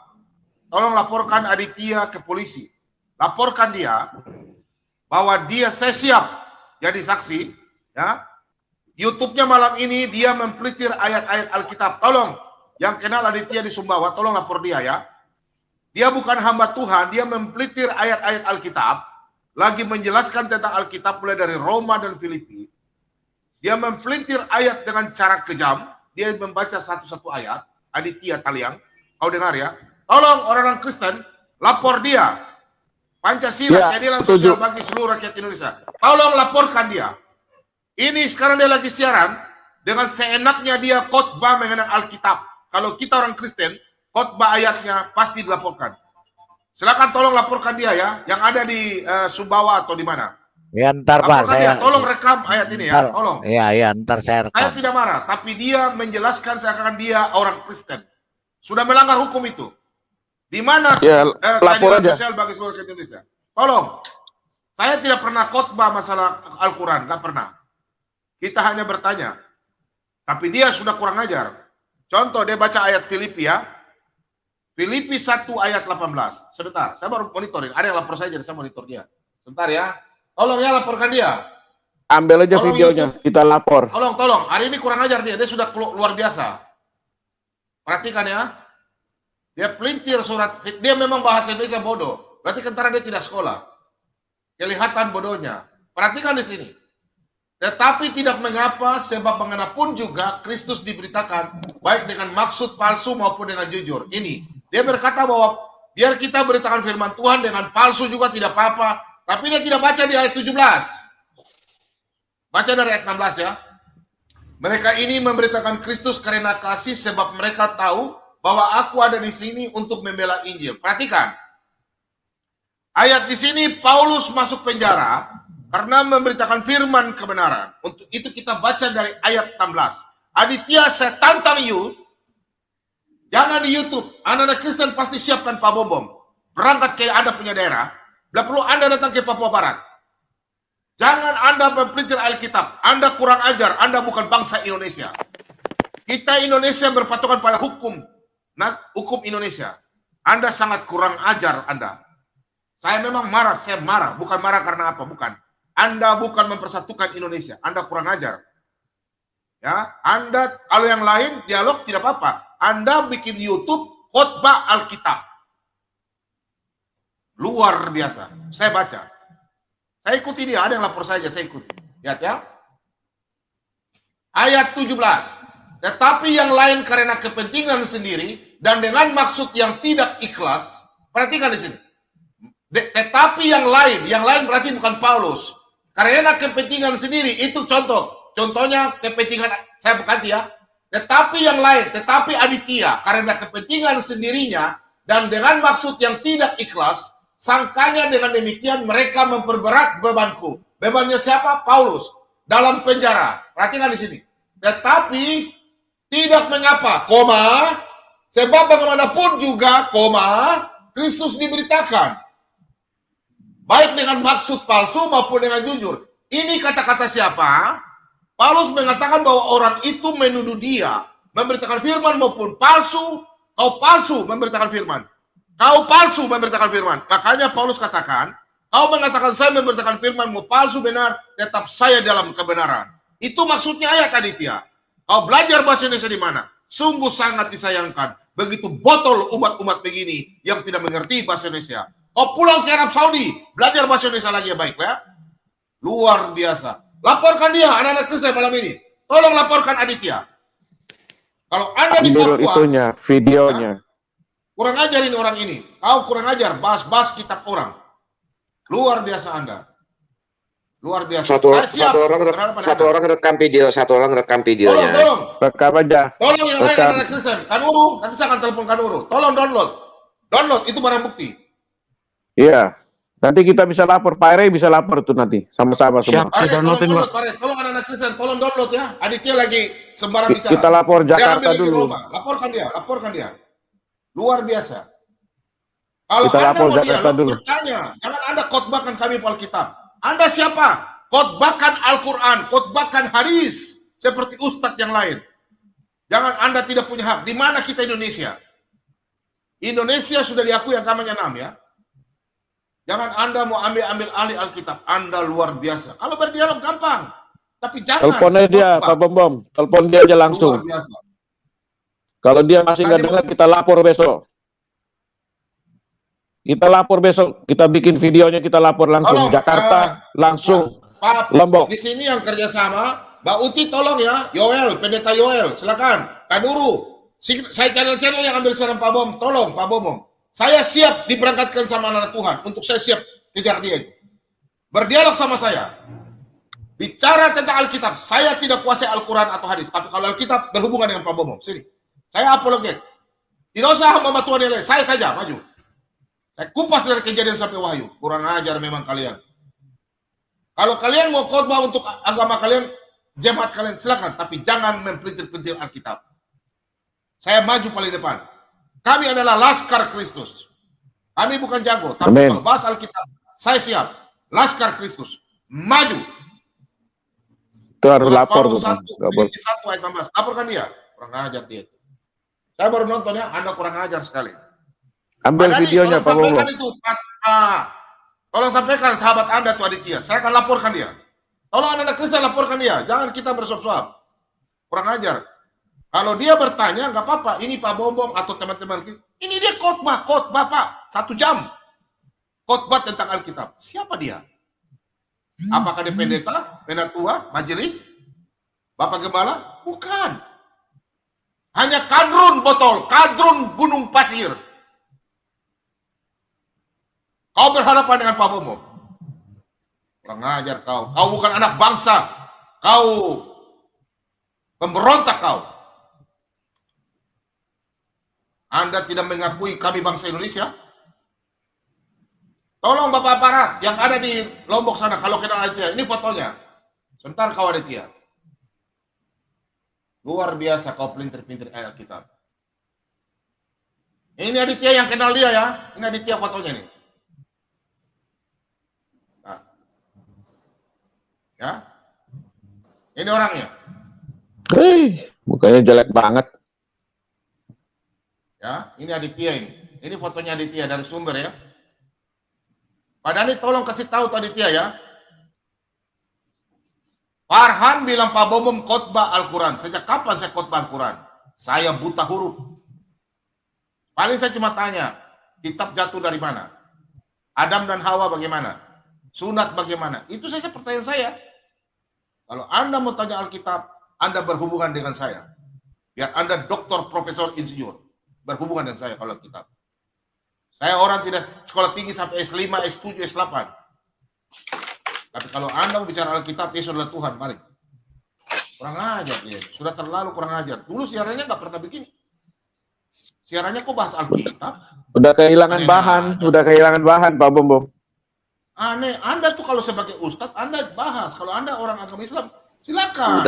tolong laporkan Aditya ke polisi. Laporkan dia bahwa saya siap jadi saksi. Ya, YouTube-nya malam ini dia mempelitir ayat-ayat Alkitab. Tolong yang kenal Aditya di Sumbawa, tolong lapor dia ya. Dia bukan hamba Tuhan, dia mempelitir ayat-ayat Alkitab, lagi menjelaskan tentang Alkitab mulai dari Roma dan Filipi. Dia mempelitir ayat dengan cara kejam, dia membaca satu-satu ayat. Aditya Taliang, kau dengar ya. Tolong orang-orang Kristen, lapor dia. Pancasila, Ya, keadilan setuju. sosial bagi seluruh rakyat Indonesia. Tolong laporkan dia. Ini sekarang dia lagi siaran, dengan seenaknya dia khotbah mengenai Alkitab. Kalau kita orang Kristen, khotbah ayatnya pasti dilaporkan. Silakan tolong laporkan dia ya, yang ada di Sumbawa atau di mana. Ya ntar Pak, Laporkan dia, tolong rekam ayat ini ya, tolong. Iya, ntar saya Saya rekam. tidak marah, tapi dia menjelaskan seakan dia orang Kristen. Sudah melanggar hukum itu. Di mana Ya, lapor keadilan aja. sosial bagi seluruh rakyat Indonesia? Tolong, saya tidak pernah khotbah masalah Al-Quran, nggak pernah. Kita hanya bertanya. Tapi dia sudah kurang ajar. Contoh, dia baca ayat Filipi ya. Filipi 1 ayat 18. Sebentar, saya baru monitorin. Ada yang lapor saya, jadi saya monitor dia. Sebentar ya. Tolong ya, laporkan dia. Ambil aja Tolong videonya, kita lapor. Tolong. Hari ini kurang ajar dia. Dia sudah luar biasa. Perhatikan ya. Dia pelintir surat. Dia memang bahasa Indonesia bodoh. Berarti kentara dia tidak sekolah. Kelihatan bodohnya. Perhatikan di sini. Tetapi tidak mengapa, sebab mengenapun juga Kristus diberitakan, baik dengan maksud palsu maupun dengan jujur. Ini, dia berkata bahwa biar kita beritakan firman Tuhan dengan palsu juga tidak apa-apa. Tapi dia tidak baca di ayat 17. Baca dari ayat 16 ya. Mereka ini memberitakan Kristus karena kasih, sebab mereka tahu bahwa aku ada di sini untuk membela Injil. Perhatikan. Ayat di sini Paulus masuk penjara karena memberitakan firman kebenaran. Untuk itu kita baca dari ayat 16. Aditya, saya tantang you. Jangan di YouTube. Anak-anak Kristen pasti siapkan Pak Bom. Berangkat ke Anda punya daerah. Bila perlu Anda datang ke Papua Barat. Jangan Anda mempelintir Alkitab. Anda kurang ajar. Anda bukan bangsa Indonesia. Kita Indonesia berpatokan pada hukum. Nah, hukum Indonesia. Anda sangat kurang ajar Anda. Saya memang marah. Saya marah. Bukan marah karena apa. Bukan. Anda bukan mempersatukan Indonesia. Anda kurang ajar. Ya, Anda kalau yang lain dialog tidak apa-apa. Anda bikin YouTube khotbah Alkitab. Luar biasa. Saya baca. Saya ikuti dia. Ada yang lapor saja. Saya ikuti. Lihat ya. Ayat 17. Tetapi yang lain karena kepentingan sendiri dan dengan maksud yang tidak ikhlas. Perhatikan di sini. Tetapi yang lain berarti bukan Paulus. Karena kepentingan sendiri, itu contoh. Contohnya kepentingan, saya berkati ya. Tetapi yang lain, tetapi Aditya, karena kepentingan sendirinya, dan dengan maksud yang tidak ikhlas, sangkanya dengan demikian mereka memperberat bebanku. Bebannya siapa? Paulus. Dalam penjara. Perhatikan di sini. Tetapi tidak mengapa, sebab bagaimanapun juga, Kristus diberitakan. Baik dengan maksud palsu maupun dengan jujur. Ini kata-kata siapa? Paulus mengatakan bahwa orang itu menuduh dia memberitakan firman maupun palsu. Kau palsu memberitakan firman. Kau palsu memberitakan firman. Makanya Paulus katakan, kau mengatakan saya memberitakan firman mau palsu benar, tetap saya dalam kebenaran. Itu maksudnya ayat Aditya. Kau belajar bahasa Indonesia di mana? Sungguh sangat disayangkan. Begitu botol umat-umat begini yang tidak mengerti bahasa Indonesia. Kau pulang ke Arab Saudi, belajar bahasa Indonesia lagi ya baik ya. Luar biasa. Laporkan dia, anak-anak Kristen malam ini. Tolong laporkan Aditya. Kalau Anda di Ambil Papua, itunya, videonya. kurang ajar ini orang ini. Kau kurang ajar, bahas-bahas kitab orang. Luar biasa Anda. Luar biasa. Satu orang rekam video, videonya. Tolong. Rekam aja. Tolong yang lain Rekam. anak Kristen. Kanuru, nanti saya akan telepon Kanuru. Tolong download. Download, itu barang bukti. Iya. Nanti kita bisa lapor, Pak Ere bisa lapor tuh nanti sama-sama semua. Pare, tolong anak-anak Kristen, tolong download ya. Aditya lagi sembarang bicara. Kita lapor Jangan Jakarta bikin dulu. Roma. Laporkan dia. Luar biasa. Kalau Kita Anda lapor mau Jakarta dialog, dulu. bertanya. Jangan Anda khotbahkan kami Alkitab. Anda siapa? Khotbahkan Al-Quran, khotbahkan hadis seperti ustadz yang lain. Jangan Anda tidak punya hak. Di mana kita Indonesia? Indonesia sudah diakui agamanya 6 ya. Jangan Anda mau ambil alih Alkitab. Anda luar biasa. Kalau berdialog gampang. Tapi jangan. Teleponnya dia, Pak Bom. Telepon dia aja langsung. Luar biasa. Kalau dia masih nggak dengar, kita lapor besok. Kita bikin videonya, kita lapor langsung. Tolong, Jakarta, langsung. Pak, Lombok. di sini yang kerjasama, Mbak Uti tolong ya. Yoel, Pendeta Yoel, silakan. Kanuru. Saya channel-channel yang ambil saran Pak Bom. Tolong Pak Bom. Saya siap diberangkatkan sama anak Tuhan. Untuk saya siap kejar dia. Berdialog sama saya. Bicara tentang Alkitab. Saya tidak kuasai Al-Quran atau hadis. Tapi kalau Alkitab berhubungan dengan Pak Bom. Sini. Saya apologet. Tidak usah hamba Tuhan yang lain. Saya saja maju. Saya kupas dari Kejadian sampai Wahyu. Kurang ajar memang kalian. Kalau kalian mau khotbah untuk agama kalian, jemaat kalian silakan. Tapi jangan mempelintir-pelintir Alkitab. Saya maju paling depan. Kami adalah Laskar Kristus. Kami bukan jago, tapi Amin. kalau bahas Alkitab, saya siap. Laskar Kristus, maju. Itu harus Surat lapor Paulus tuh. 1, Nggak boleh. Filipi 1 ayat 16. Laporkan dia. Kurang ajar dia. Saya baru nonton ya, Anda kurang ajar sekali. Ambil Pak Dhani, videonya Pak tolong Bobo. sampaikan itu. Tolong sampaikan sahabat Anda tuh Aditya. Saya akan laporkan dia. Tolong anak-anak Kristen laporkan dia. Jangan kita bersuap-suap. Kurang ajar. Kalau dia bertanya, nggak apa-apa. Ini Pak Bombom atau teman-teman. Ini dia khotbah Pak. 1 jam. Khotbah tentang Alkitab. Siapa dia? Apakah dia pendeta, penatua, majelis, Bapak Gembala? Bukan. Hanya kadrun botol, kadrun gunung pasir. Kau berhadapan dengan Pak Bomo. Kurang ajar kau. Kau bukan anak bangsa. Kau pemberontak kau. Anda tidak mengakui kami bangsa Indonesia? Tolong Bapak aparat yang ada di Lombok sana, kalau kenal Aditya, ini fotonya. Sebentar kau Aditya. Luar biasa kau pelintir-pelintir ayat Alkitab. Ini Aditya yang kenal dia ya. Ini Aditya fotonya nih. Nah. Ya. Ini orangnya. Mukanya jelek banget. Ya, ini Aditya ini. Ini fotonya Aditya dari sumber ya. Pak Dhani tolong kasih tahu tuh Aditya ya. Farhan bilang Pak Bombom khotbah Al-Quran. Sejak kapan saya khotbah Al-Quran? Saya buta huruf. Paling saya cuma tanya, kitab jatuh dari mana? Adam dan Hawa bagaimana? Sunat bagaimana? Itu saja pertanyaan saya. Kalau Anda mau tanya Alkitab, Anda berhubungan dengan saya. Biar Anda doktor, profesor, insinyur. Berhubungan dengan saya kalau Alkitab. Saya orang tidak sekolah tinggi sampai S5, S7, S8. Tapi kalau Anda mau bicara Alkitab, Yesus adalah Tuhan, mari. Kurang ajar dia. Sudah terlalu kurang ajar. Dulu siarannya nggak pernah begini. Siarannya kok bahas Alkitab? Udah kehilangan bahan Pak Bobo. Aneh, Anda tuh kalau sebagai ustadz, Anda bahas. Kalau Anda orang agama Islam, silakan.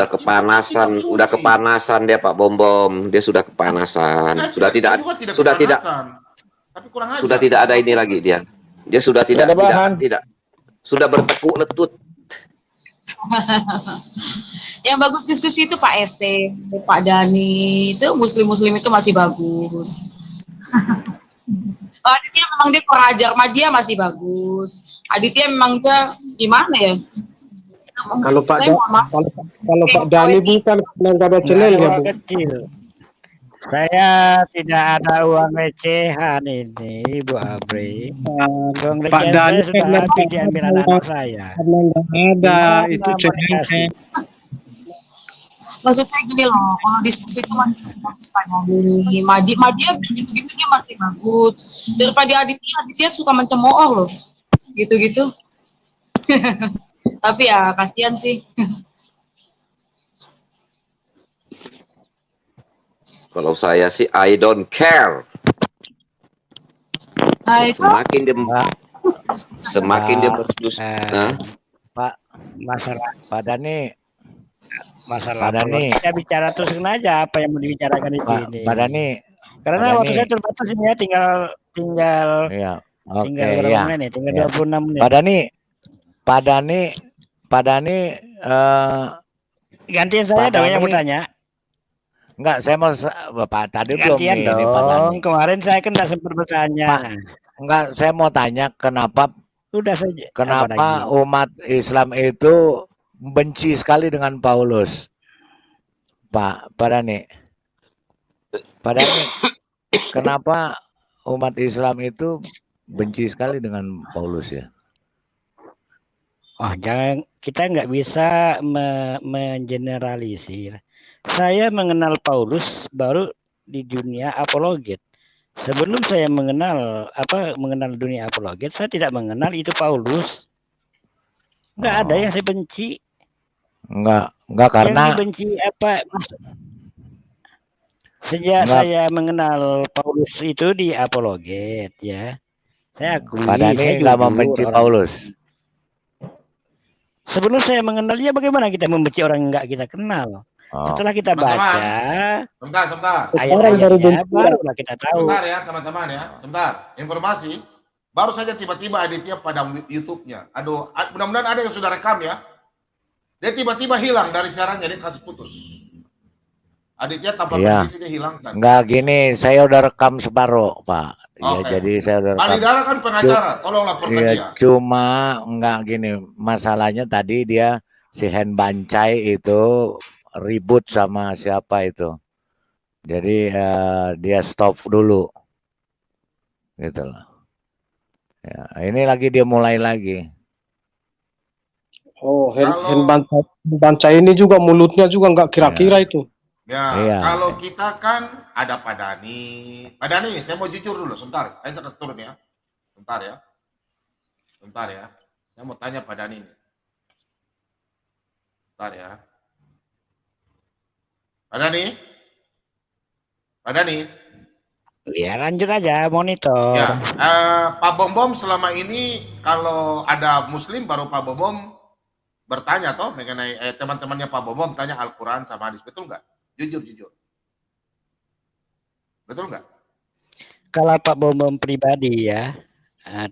Udah kepanasan dia Pak Bombom. Dia sudah kepanasan. Sudah tidak Tapi kurang ajar. Sudah tidak ada ini lagi dia. Dia sudah tidak sudah bertekuk letut. Yang bagus diskusi itu Pak ST, Pak Dhani, itu muslim-muslim itu masih bagus. Aditya memang dia kurang ajar, dia masih bagus. Aditya memang dia gimana ya? Kalau Pak Dhani bukan nggak ada channel ya Bu. Kecil. Saya tidak ada uang recehan ini, Bu Abri. Uang Pak recehan Dhani saya sudah habis diambil anak saya. Karena nggak ada itu channelnya. Maksud saya gini loh, kalau diskusi itu masih bagus Pak Dhani. Madia gitu-gitu dia masih bagus. Daripada Aditya suka mencemooh loh, gitu-gitu. Tapi ya kasihan sih. Kalau saya sih I don't care. Semakin dia berdus. Pak Dhani. Masalah kita bicara terus aja apa yang mau dibicarakan di sini. Pak Dhani. Karena waktu saya terbatas ini ya, tinggal Iya. berapa menit? Tinggal 26 menit. Pak Dhani gantian saya dong yang mau tanya. Enggak, saya mau Bapak tadi belum Gantian ini Pak Dhani. Kemarin saya kan tidak sempat bertanya. Enggak, saya mau tanya kenapa umat Islam itu benci sekali dengan Paulus. Pak Dhani. Kenapa umat Islam itu benci sekali dengan Paulus ya? Kita nggak bisa mengeneralisir. Saya mengenal Paulus baru di dunia apologet. Sebelum saya mengenal dunia apologet, saya tidak mengenal itu Paulus. Nggak ada yang saya benci. Enggak karena yang dibenci apa? Sejak saya mengenal Paulus itu di apologet ya. Saya akui Pak Dhani nggak membenci Paulus. Sebelum saya mengenal dia, bagaimana kita membenci orang yang nggak kita kenal? Oh. Setelah kita Teman-teman. baca Sebentar. ayat-ayatnya, barulah kita tahu. Sebentar ya teman-teman ya. Sebentar. Informasi. Baru saja tiba-tiba Aditya padam YouTube-nya. Aduh, mudah-mudahan ada yang sudah rekam ya. Dia tiba-tiba hilang dari siarannya, dia kasih putus. Aditya tanpa Iya. kondisi dia hilang kan. Enggak gini, saya udah rekam separuh, Pak. Ya, Oke. jadi saya udah Pak rekam. Lidara kan pengacara, tolong laporkan Iya, dia. cuma enggak gini, masalahnya tadi dia si Hen Bancai itu ribut sama siapa itu. Jadi dia stop dulu. Gitu loh. Ya, ini lagi dia mulai lagi. Oh, Kalau- Banca ini juga mulutnya juga nggak kira-kira itu. Ya, Iya. kalau kita kan ada Pak Dani. Pak Dani, saya mau jujur dulu, sebentar. Saya kasih turun ya. Sebentar ya. Sebentar ya. Saya mau tanya Pak Dani nih. Sebentar ya. Pak Dani? Pak Dani? Ya lanjut aja monitor. Ya, Pak Bom selama ini kalau ada Muslim baru Pak Bom bertanya toh mengenai teman-temannya Pak Bom tanya Al-Quran sama hadis, betul nggak? Jujur. Betul nggak? Kalau Pak Bom pribadi ya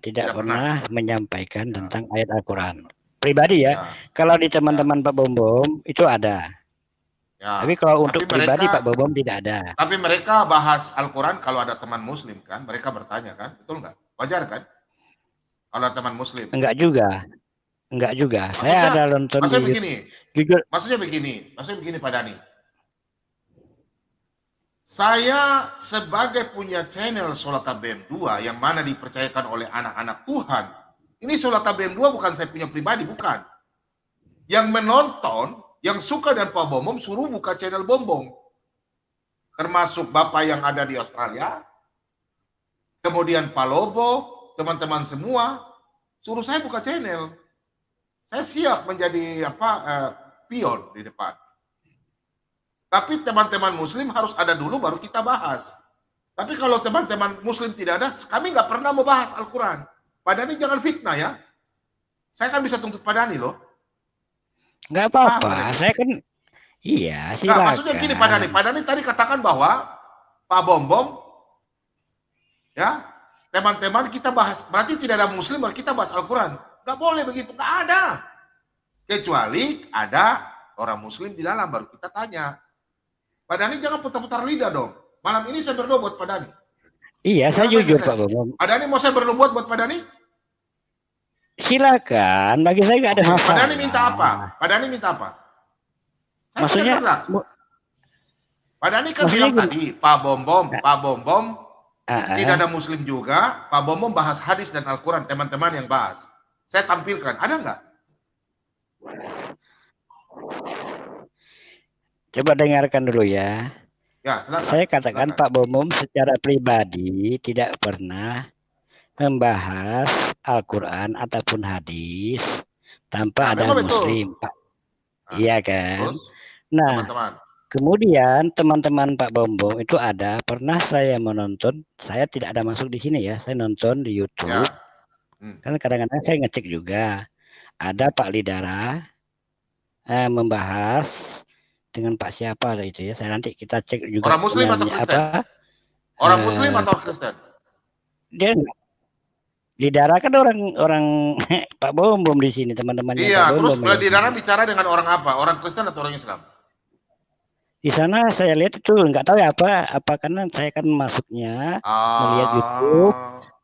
tidak Tidak pernah menyampaikan tentang ayat Al-Quran. Pribadi ya. Ya. Kalau di teman-teman Pak Bom itu ada. Ya. Tapi kalau untuk Tapi pribadi mereka- Pak Bom tidak ada. Tapi mereka bahas Al-Quran kalau ada teman Muslim kan, mereka bertanya kan, betul nggak? Wajar kan? Kalau ada teman Muslim. Enggak juga. Saya ada nonton Maksudnya di begini, jujur. maksudnya begini Pak Dani. Saya sebagai punya channel Solata BM2 yang mana dipercayakan oleh anak-anak Tuhan. Ini Solata BM2 bukan saya punya pribadi, bukan. Yang menonton, yang suka dan Pak Bom suruh buka channel Bom. Termasuk Bapak yang ada di Australia, kemudian Pak Lobo, teman-teman semua, suruh saya buka channel. Saya siap menjadi pion di depan. Tapi teman-teman Muslim harus ada dulu baru kita bahas. Tapi kalau teman-teman Muslim tidak ada, kami nggak pernah mau bahas Al-Quran. Pak Dani jangan fitnah ya. Saya kan bisa tuntut Pak Dani loh. Enggak apa-apa. Saya kan iya, Nggak, silakan. maksudnya gini Pak Dani. Pak Dani tadi katakan bahwa Pak Bom ya, teman-teman kita bahas, berarti tidak ada Muslim baru kita bahas Al-Quran. Nggak boleh begitu, nggak ada. Kecuali ada orang Muslim di dalam baru kita tanya. Pak Dani jangan putar-putar lidah dong. Malam ini saya berdoa buat Pak Dani. Iya, saya Kenapa jujur ini, Pak Bom. Pak Dani mau saya bernubuat buat Pak Dani? Silakan, bagi saya nggak ada Oke, masalah. Pak Dani minta apa? Saya Maksudnya, tidak kenal. Pak Dani kan maksudnya bilang gini. tadi, Pak Bom Ah, tidak ada Muslim juga. Pak Bom bahas hadis dan Al-Quran, teman-teman yang bahas. Saya tampilkan, ada nggak? coba dengarkan dulu ya. Ya, silakan. Saya katakan Silakan. Pak Bom secara pribadi tidak pernah membahas Al-Quran ataupun hadis tanpa Nah, ada memang betul. Muslim, Pak. Nah, Iya kan? Terus, Nah, teman-teman. kemudian teman-teman Pak Bom itu ada pernah saya menonton, saya tidak ada masuk di sini ya, saya nonton di YouTube. Ya. Kan kadang-kadang saya ngecek juga. Ada Pak Lidara membahas dengan Pak siapa itu ya. Saya nanti kita cek juga. Orang Muslim atau channelnya Kristen? Orang Muslim atau Kristen? Dia enggak. Lidara kan orang Pak Bom di sini teman-temannya. Iya, Pak terus Bom ya. Lidara bicara dengan orang apa? Orang Kristen atau orang Islam? Di sana saya lihat itu nggak tahu ya apa karena saya kan masuknya melihat YouTube.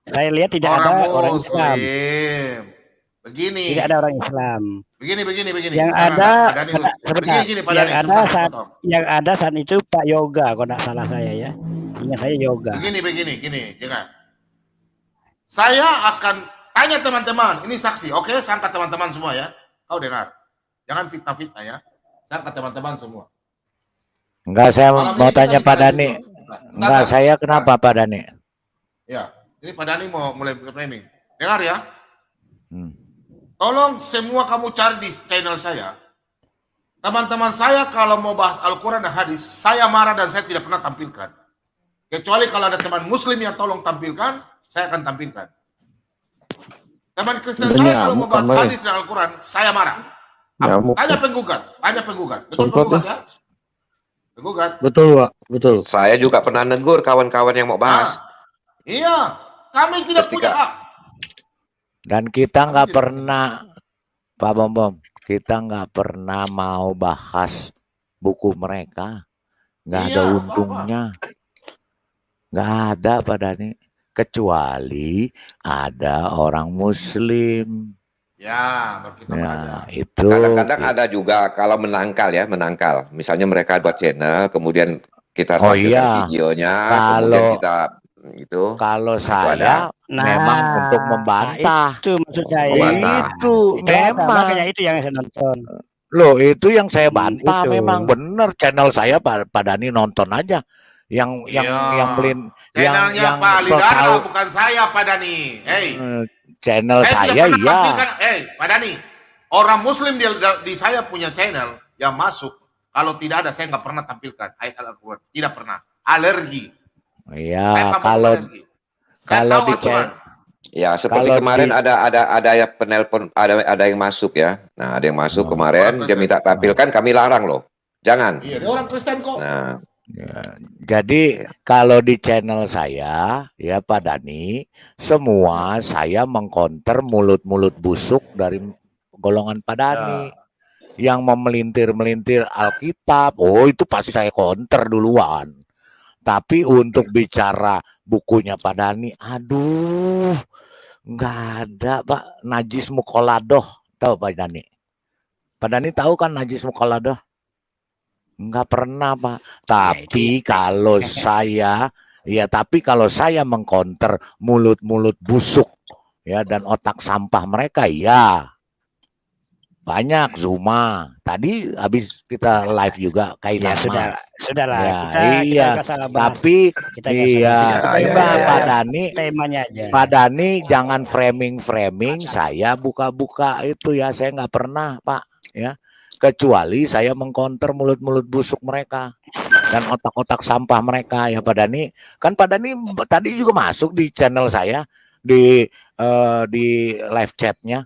Saya lihat tidak ada orang Islam. Begini. Tidak ada orang Islam. Begini. Yang ada yang ada saat itu Pak Yoga, kalau tidak salah saya ya. Ingat saya Yoga. Begini, jangan. Saya akan tanya teman-teman, ini saksi, oke? Saya angkat teman-teman semua ya. Kau dengar. Jangan fitnah-fitnah ya. Saya angkat teman-teman semua. Enggak, saya Malam mau ini kita tanya Pak bicara Dani. dulu. Enggak, saya kenapa Pak Dani? Ya, ini Pak Dani mau mulai framing. Dengar ya. Hmm. Tolong semua kamu cari di channel saya. Teman-teman saya kalau mau bahas Al-Quran dan hadis, saya marah dan saya tidak pernah tampilkan. Kecuali kalau ada teman Muslim yang tolong tampilkan, saya akan tampilkan. Teman Kristen saya kalau mau bahas hadis dan Al-Quran, saya marah. Nyamuk. Tanya penggugat. Betul Semprot penggugat ya? Tergugat. Betul, Pak. Betul. Saya juga pernah negur kawan-kawan yang mau bahas. Iya, kami tidak Ketika- punya hak. Dan kita nggak tidak pernah, Pak Bom, kita nggak pernah mau bahas buku mereka. Nggak ada Iya, untungnya. Nggak ada Pak Dhani. Kecuali ada orang Muslim. Ya, baru kita Ya, belajar. itu. Kadang-kadang ada juga kalau menangkal. Misalnya mereka buat channel, kemudian kita Oh tampilkan iya. videonya, kemudian Kalau- kita itu. Kalau ada. saya memang untuk membantah. Itu maksud saya. Membantah. Itu memang. Makanya itu yang saya nonton. Loh, itu yang saya bantah Itu. memang bener. Channel saya Pak Dhani nonton aja. Yang Iya. yang Channelnya Pak so Lidara, tahu bukan saya, Pak Dhani. Hey, channel saya saya tidak pernah iya. tampilkan. Pak Dhani, orang Muslim di saya punya channel yang masuk. Kalau tidak ada, saya nggak pernah tampilkan ayat Al-Quran. Tidak pernah. Alergi. Saya Iya, nggak mau kalau alergi. Saya kalau tahu di aturan. Ya, seperti Kalau kemarin di- ada yang penelpon, ada yang masuk ya. Nah, ada yang masuk Oh. kemarin, dia minta tampilkan, kami larang loh. Jangan. Iya, dia orang Kristen kok. Nah, ya, jadi kalau di channel saya ya Pak Dhani, semua saya mengkonter mulut-mulut busuk dari golongan Pak Dhani. Yang memelintir-melintir Alkitab, oh itu pasti saya counter duluan. Tapi untuk bicara bukunya Pak Dhani, aduh, nggak ada Pak. Najis Muqalladoh, tahu Pak Dhani? Pak Dhani tahu kan Najis Muqalladoh? Nggak pernah Pak. Tapi kalau saya, ya tapi kalau saya mengcounter mulut-mulut busuk ya dan otak sampah mereka, ya banyak. Zuma tadi habis kita live juga Ya Kainama. sudahlah. Ya, kita iya. nggak salah bahas. Tapi Kita nggak iya, salah. enggak Pak Dhani. Temanya aja. Pak Dhani jangan framing saya buka-buka itu ya, saya nggak pernah Pak ya, kecuali saya mengcounter mulut-mulut busuk mereka dan otak-otak sampah mereka ya Pak Dhani. Kan Pak Dhani tadi juga masuk di channel saya di live chatnya.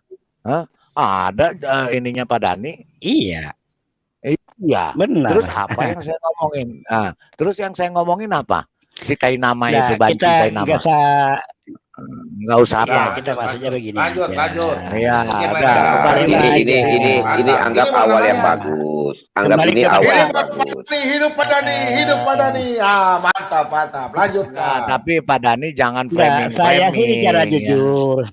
Ada ininya Pak Dhani. Iya, Iya. benar. Terus apa yang saya ngomongin? Nah, terus yang saya ngomongin apa? Si Kainama Nah, itu, Banci kita Kainama. nggak usah Nggak usah apa. ya, kita maksudnya begini. Lanjut, aja. lanjut. Iya, Oke, ada. baik. nah, Kembali ini lagi. anggap Ini awal yang namanya. bagus. Anggap Kembali ini ke awal yang Hidup Pak bagus. Dhani, hidup Pak Dhani, hidup Pak Dhani. Mantap, mantap. Nah, Lanjutkan. tapi Pak Dhani jangan Nah, saya sih bicara ya. jujur.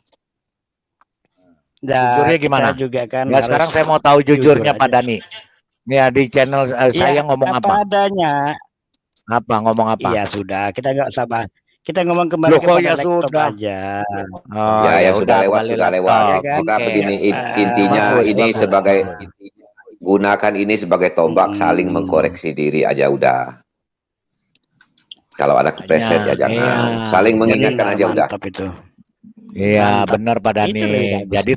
Nah, Jujurnya gimana? kita juga kan Ya harus sekarang saya mau tahu jujurnya jujur Pak aja. Dhani. Ya di channel saya Ya, ngomong apa? adanya. Ngomong apa? Iya sudah, kita nggak usah bahas. Kita ngomong kembali Loh, kok kepada ya laptop sudah? aja. Oh, Ya, yang sudah lewat, kembali sudah laptop. lewat. Ya kan? Kita Oke. begini, intinya Bagus, ini bagus. sebagai gunakan ini sebagai tombak saling mengkoreksi diri aja udah. Kalau ada kepleset ya jangan. Iya. Saling mengingatkan aja udah. Mantap itu. Iya, Mantap. benar Pak Dhani. Itu lebih bagus. Jadi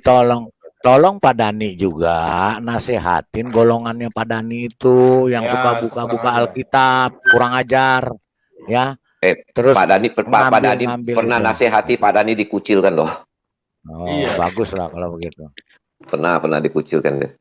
tolong Pak Dhani juga nasehatin golongannya Pak Dhani itu yang Ya, suka buka-buka kurang ajar. Alkitab, kurang ajar, ya. Terus Pak Dhani ngambil pernah itu. nasihati Pak Dhani dikucilkan loh. Oh, Iya. bagus lah kalau begitu. Pernah dikucilkan deh.